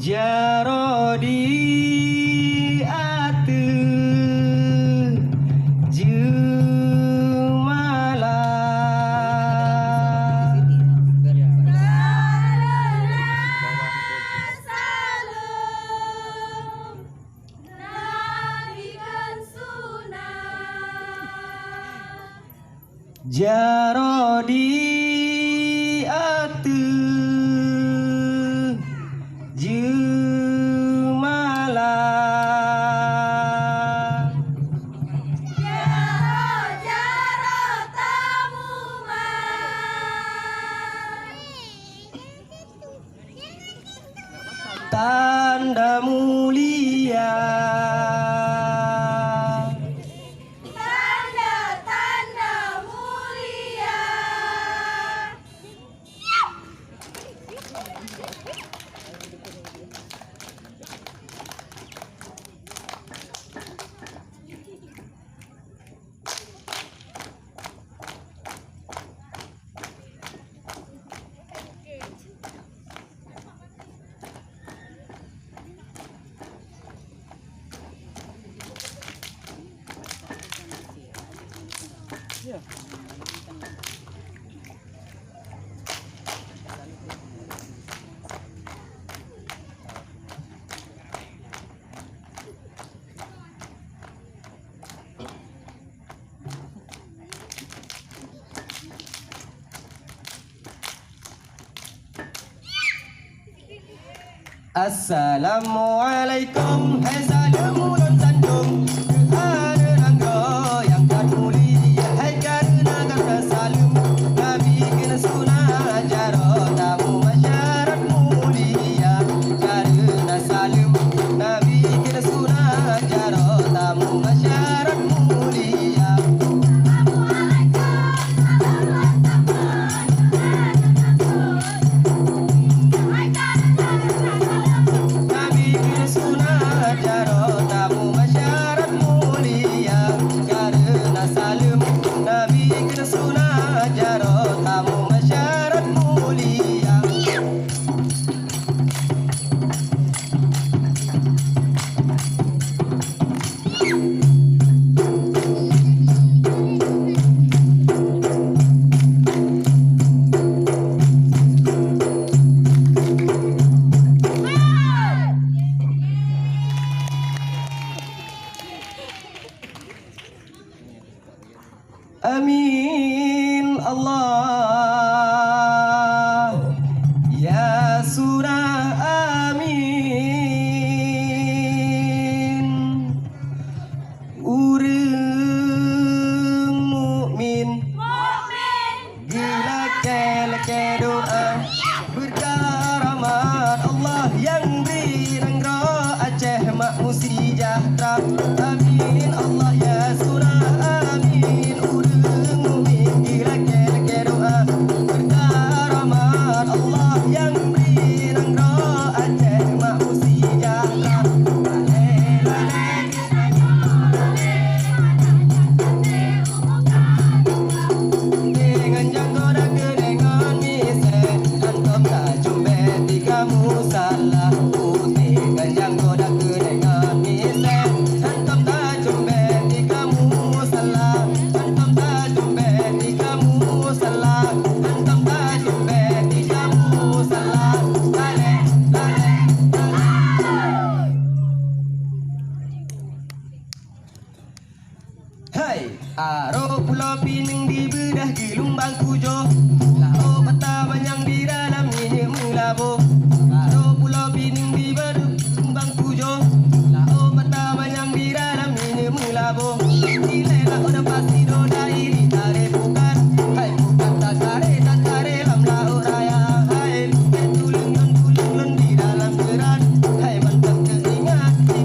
Jarodi atu jumala Jarodi atu jumala Jaro tamu tanda mulia tanda mulia. Assalamualaikum, hai salam ulun sanjung ada rangga yang kan mulia, hai karena kata salam Nabi kena sunah jaro tamu masyarakat mulia, karena salam Nabi kena sunah jaro tamu masyarakat mulia. Nabi kena sunah jaro tamu masyarakat mulia, karena salam Nabi kena sunah jaro tamu masyarakat mulia. Amin Allah ya surah amin urang mukmin gila keleke doa berkah rahmat Allah yang beri negara Aceh makmur sejahtera. Amin Allah ya surah amin urang mukmin gila keleke doa berkah rahmat Allah yang beri negara Aceh makmur sejahtera. Dengan jangka dan dengan misal antum tak jumpa di kamu salah putih. Dengan jangka dan dengan misal antum tak jumpa di kamu salah. Antum tak jumpa di kamu salah. Antum tak jumpa di kamu salah. Lale, lale, lale. Hai, aro pulau Pinang di bedah gelung bangku jo. Lao peta manyang di dalam ini mulabo. Aro pulau Pinang di bedah bangku jo. Lao peta manyang di dalam ini mulabo. Nilai lah udah pasti doda ini tare bukan. Hai bukan tak tare lam lau raya. Hai bukan tulung di dalam geran. Hai mantap keingat di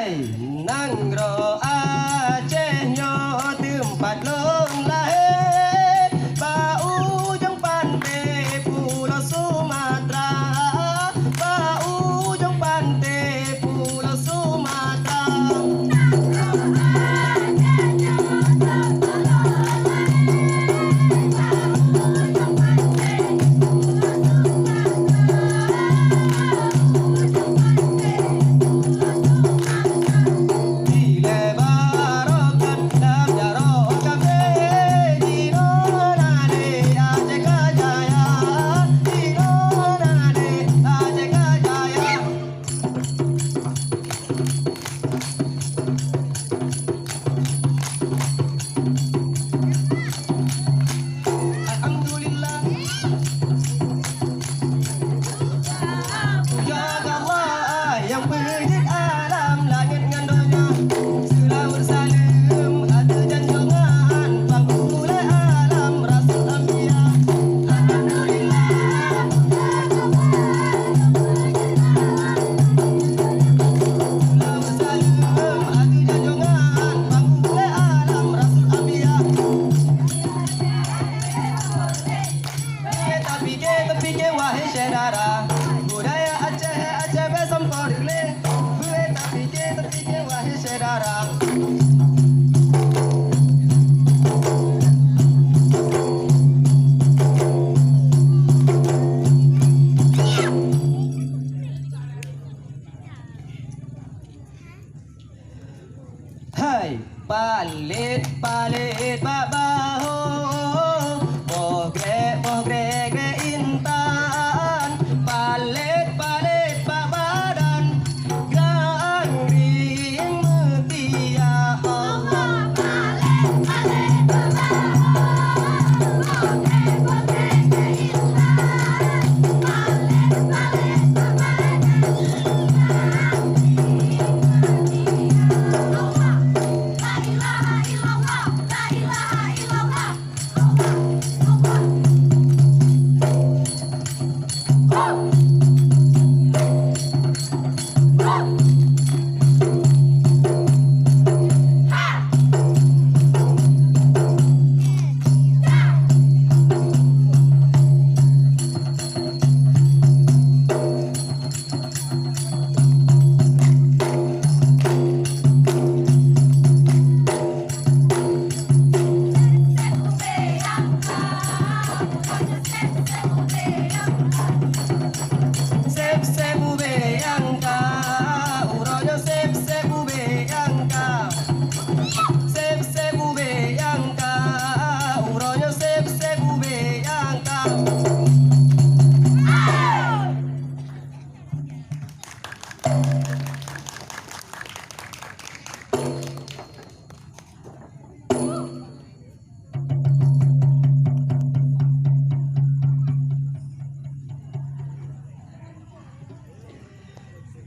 Hai nang ro Aceh nyo tempat long lahir Bau ujung pantai Pulau Sumatera Bau ujung pantai Pulau Sumatera Budaya Aceh bersempur le Gue tak fikir wahai saudara Hai palit babaho Bogrek intan Palit babadan Gangring metia Allah Palit babaho Bogrek intan Palit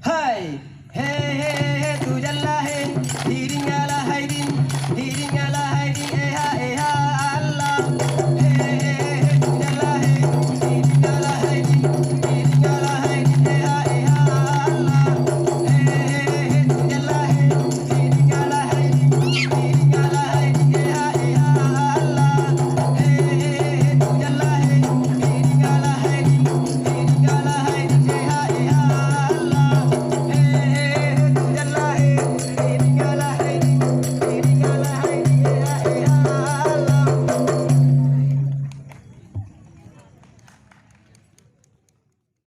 Hai he tu jalla he